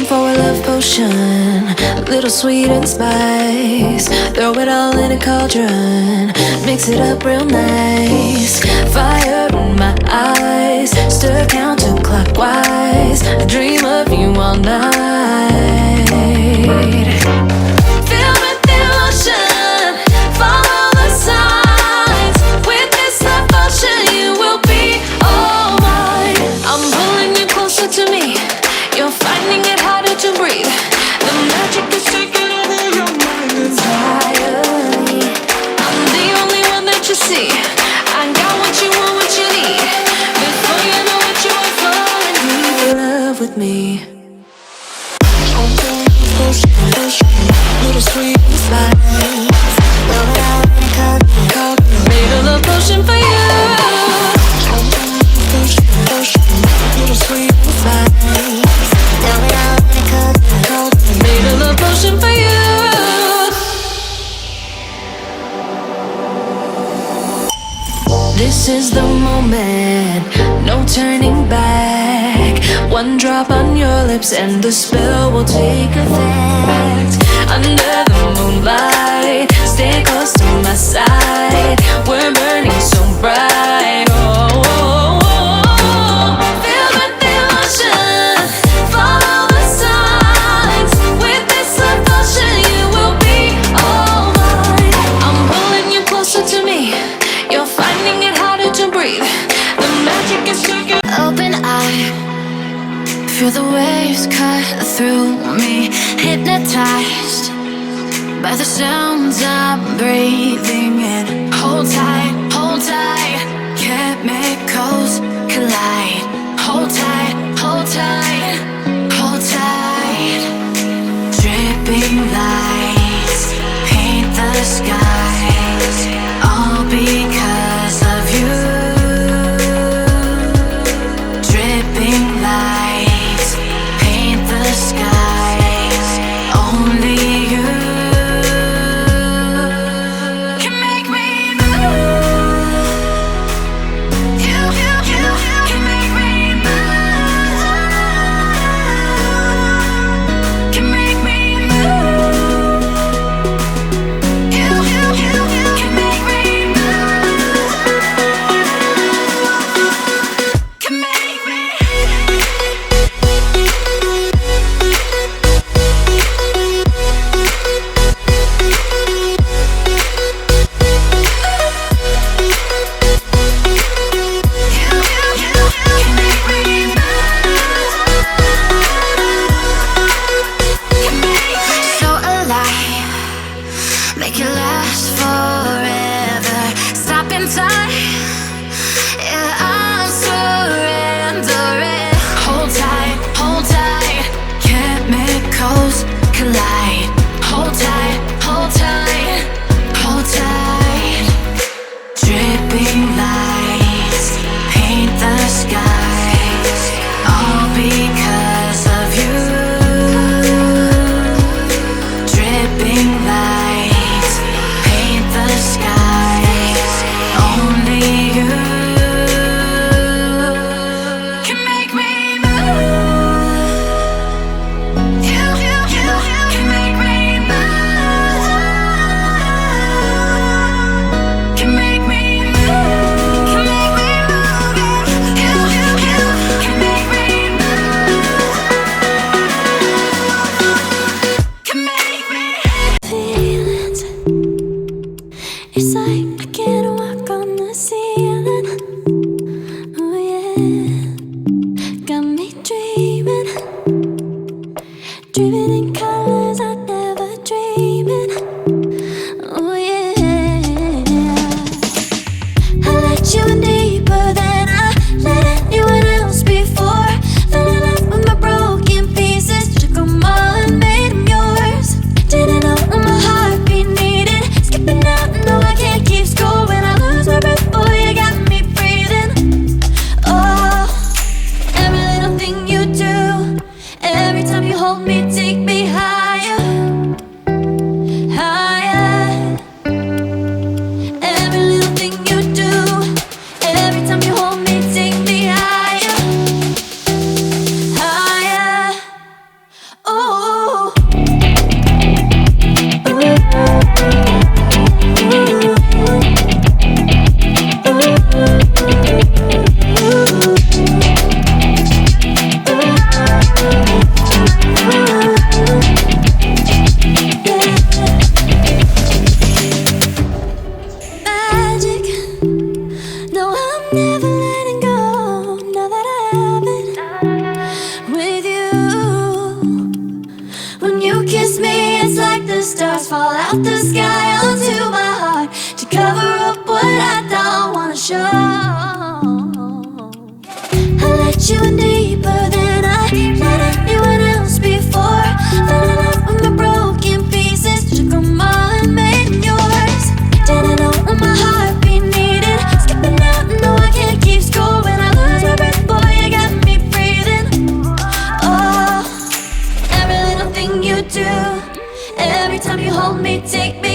for a love potion, a little sweet and spice. Throw it all in a cauldron, mix it up real nice. Fire in my eyes, stir counterclockwise. I dream of you all night. Filled with emotion, follow the signs. With this love potion, you will be all mine. I'm pulling you closer to me. You're finding it harder to breathe. The magic is taking over your mind entirely. I'm the only one that you see. I got what you want, what you need. Before you know what you are falling in love with me. Little sweet spice. Made a love potion for you. Little sweet spice. Made a love potion for you. This is the moment, no turning back. One drop on your lips and the spell will take effect. Under the moonlight, stay close to my side. We're burning so bright. Oh, oh, oh, oh. Filled with emotion, follow the signs. With this love potion, you will be all mine. I'm pulling you closer to me. You're finding it harder to breathe. The magic is taking. Open eye, feel the waves cut through me. Hypnotized by the sounds I'm breathing in. Hold tight, chemicals collide. Hold tight, hold tight, hold tight. Dripping lights paint the skies, all because of you. Dripping lights paint the skies, only you can make me move. kiss me, it's like the stars fall out the sky onto my heart to cover up what I don't wanna show. I let you in deeper than I let anyone else before. Fell in love with my broken pieces, took them all and made them yours. Didn't know what my heartbeat needed, skipping out, no I can't keep score. When I lose my breath, boy, you got me breathing. Oh, every little thing you do, every time you hold me, take me